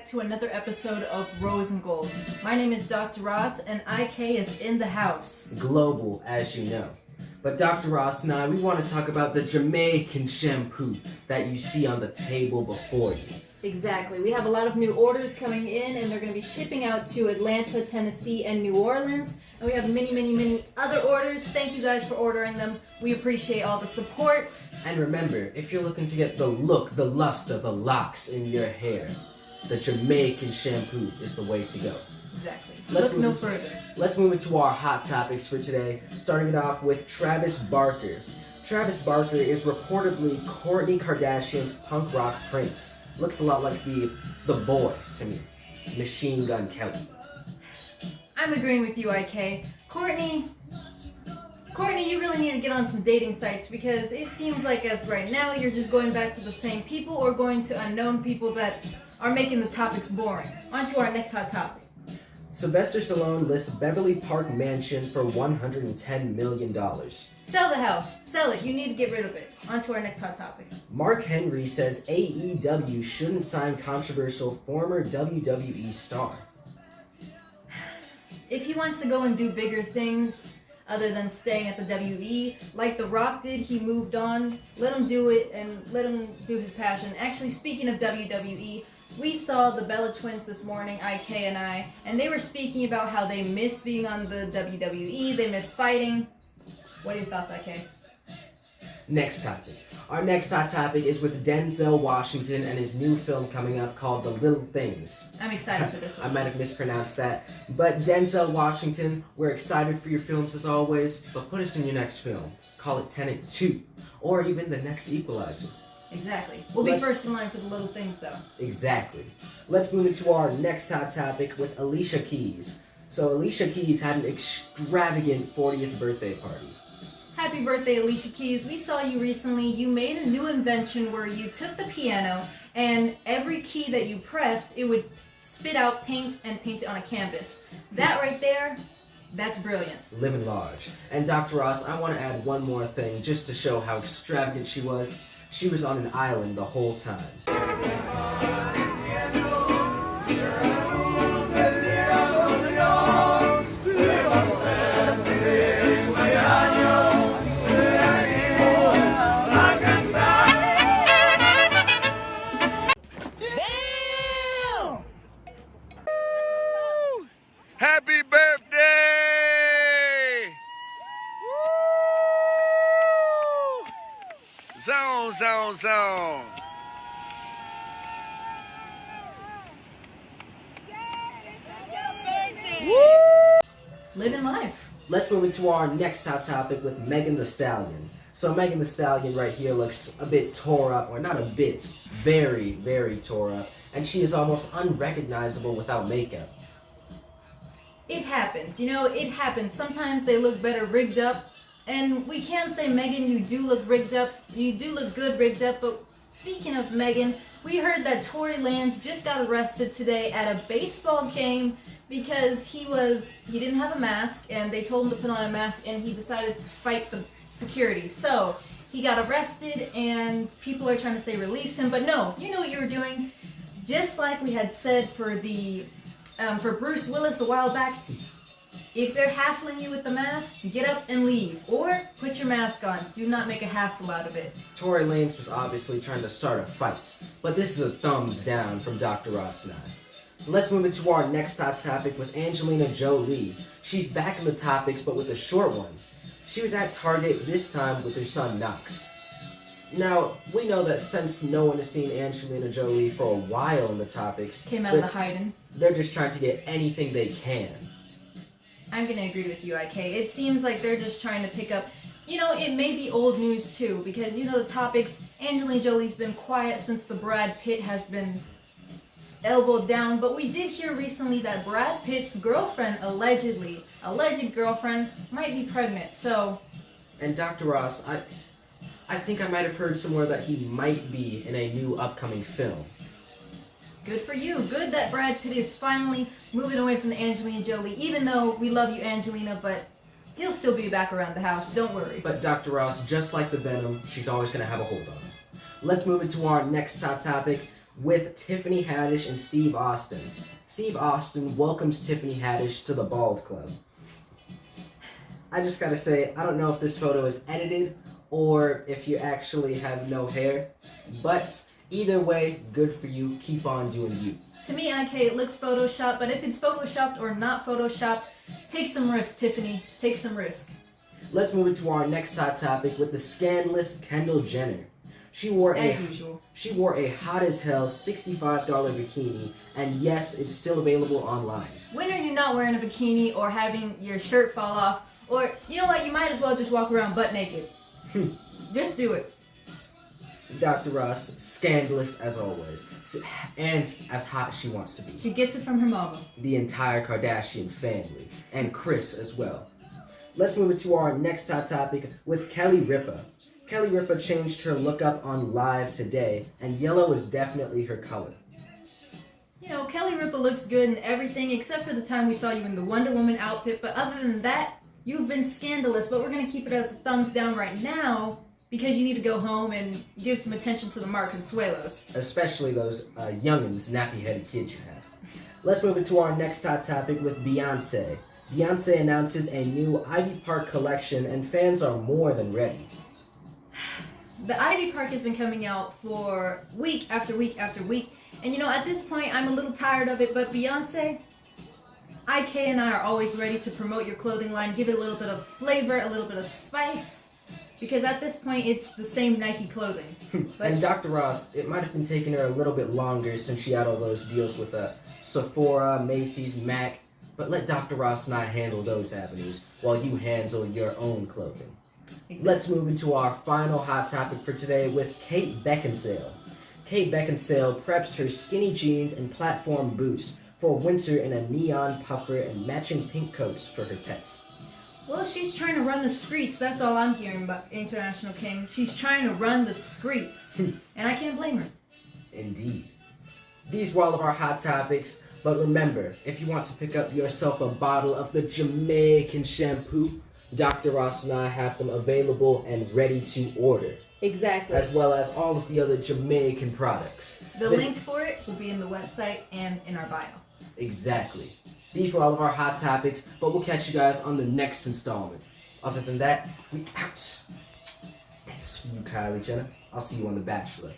to another episode of Rose and Gold. My name is Dr. Ross, and IK is in the house. Global, as you know. But Dr. Ross and I, we want to talk about the Jamaican shampoo that you see on the table before you. Exactly. We have a lot of new orders coming in, and they're going to be shipping out to Atlanta, Tennessee, and New Orleans. And we have many other orders. Thank you guys for ordering them. We appreciate all the support. And remember, if you're looking to get the look, the luster, the locks in your hair, the Jamaican shampoo is the way to go. Exactly. Let's Look no further. Let's move into our hot topics for today, starting it off with Travis Barker. Travis Barker is reportedly Kourtney Kardashian's punk rock prince. Looks a lot like the boy to me, Machine Gun Kelly. I'm agreeing with you, IK. Kourtney, you really need to get on some dating sites because it seems like as right now you're just going back to the same people or going to unknown people that are making the topics boring. On to our next hot topic. Sylvester Stallone lists Beverly Park mansion for $110 million. Sell the house. Sell it. You need to get rid of it. On to our next hot topic. Mark Henry says AEW shouldn't sign controversial former WWE star. If he wants to go and do bigger things other than staying at the WWE, like The Rock did, he moved on. Let him do it and let him do his passion. Actually, speaking of WWE, we saw the Bella Twins this morning, IK and I, and they were speaking about how they miss being on the WWE, they miss fighting. What are your thoughts, IK? Next topic. Our next hot topic is with Denzel Washington and his new film coming up called The Little Things. I'm excited for this one. I might have mispronounced that. But Denzel Washington, we're excited for your films as always, but put us in your next film. Call it Tenet 2, or even the next Equalizer. Exactly. We'll be first in line for the little things, though. Exactly. Let's move into our next hot topic with Alicia Keys. So Alicia Keys had an extravagant 40th birthday party. Happy birthday, Alicia Keys. We saw you recently. You made a new invention where you took the piano and every key that you pressed, it would spit out paint and paint it on a canvas. That right there, that's brilliant. Living large. And Dr. Ross, I want to add one more thing just to show how extravagant she was. She was on an island the whole time. Happy birthday! Woo! Zone, zone, zone. Woo! Living life. Let's move into our next hot topic with Megan Thee Stallion. So Megan Thee Stallion right here looks a bit tore up, or not a bit, very tore up, and she is almost unrecognizable without makeup. It happens, it happens. Sometimes they look better rigged up, and we can say, Megan, you do look rigged up, you do look good rigged up, but speaking of Megan, we heard that Tory Lanez just got arrested today at a baseball game because he didn't have a mask, and they told him to put on a mask, and he decided to fight the security. So, he got arrested, and people are trying to say release him, but no, you know what you were doing. Just like we had said for Bruce Willis a while back, if they're hassling you with the mask, get up and leave. Or put your mask on. Do not make a hassle out of it. Tory Lanez was obviously trying to start a fight, but this is a thumbs down from Dr. Ross and I. Let's move into our next hot topic with Angelina Jolie. She's back in the topics, but with a short one. She was at Target this time with her son Knox. Now, we know that since no one has seen Angelina Jolie for a while in the topics, Came out of the hiding. They're just trying to get anything they can. I'm going to agree with you, IK. It seems like they're just trying to pick up, it may be old news too, because the topics, Angelina Jolie's been quiet since the Brad Pitt has been elbowed down, but we did hear recently that Brad Pitt's girlfriend, alleged girlfriend, might be pregnant, so... And Dr. Ross, I think I might have heard somewhere that he might be in a new upcoming film. Good for you. Good that Brad Pitt is finally moving away from the Angelina Jolie, even though we love you, Angelina, but he'll still be back around the house, don't worry. But Dr. Ross, just like the Venom, she's always going to have a hold on him. Let's move into our next hot topic with Tiffany Haddish and Steve Austin. Steve Austin welcomes Tiffany Haddish to the Bald Club. I just gotta say, I don't know if this photo is edited or if you actually have no hair, but either way, good for you. Keep on doing you. To me, IK, it looks photoshopped, but if it's photoshopped or not photoshopped, take some risk, Tiffany. Take some risk. Let's move into our next hot topic with the scandalous Kendall Jenner. She wore As usual. She wore a hot as hell $65 bikini, and yes, it's still available online. When are you not wearing a bikini or having your shirt fall off? Or, you know what, you might as well just walk around butt naked. Just do it. Dr. Ross, scandalous as always, and as hot as she wants to be. She gets it from her mama. The entire Kardashian family, and Kris as well. Let's move into our next hot topic with Kelly Ripa. Kelly Ripa changed her look up on Live today, and yellow is definitely her color. You know, Kelly Ripa looks good in everything except for the time we saw you in the Wonder Woman outfit, but other than that, you've been scandalous, but we're going to keep it as a thumbs down right now because you need to go home and give some attention to the Mark Consuelos. Especially those youngins, nappy-headed kids you have. Let's move into our next hot topic with Beyonce. Beyonce announces a new Ivy Park collection, and fans are more than ready. The Ivy Park has been coming out for week after week after week, and you know, at this point, I'm a little tired of it, but Beyonce, IK and I are always ready to promote your clothing line, give it a little bit of flavor, a little bit of spice, because at this point, it's the same Nike clothing. And Dr. Ross, it might have been taking her a little bit longer since she had all those deals with Sephora, Macy's, MAC, but let Dr. Ross and I handle those avenues while you handle your own clothing. Exactly. Let's move into our final hot topic for today with Kate Beckinsale. Kate Beckinsale preps her skinny jeans and platform boots for winter in a neon puffer and matching pink coats for her pets. Well, she's trying to run the streets. That's all I'm hearing about International King. She's trying to run the streets. And I can't blame her. Indeed. These were all of our hot topics, but remember, if you want to pick up yourself a bottle of the Jamaican shampoo, Dr. Ross and I have them available and ready to order. Exactly. As well as all of the other Jamaican products. The link for it will be in the website and in our bio. Exactly. These were all of our hot topics, but we'll catch you guys on the next installment. Other than that, we out. Thanks for you, Kylie Jenner. I'll see you on The Bachelor.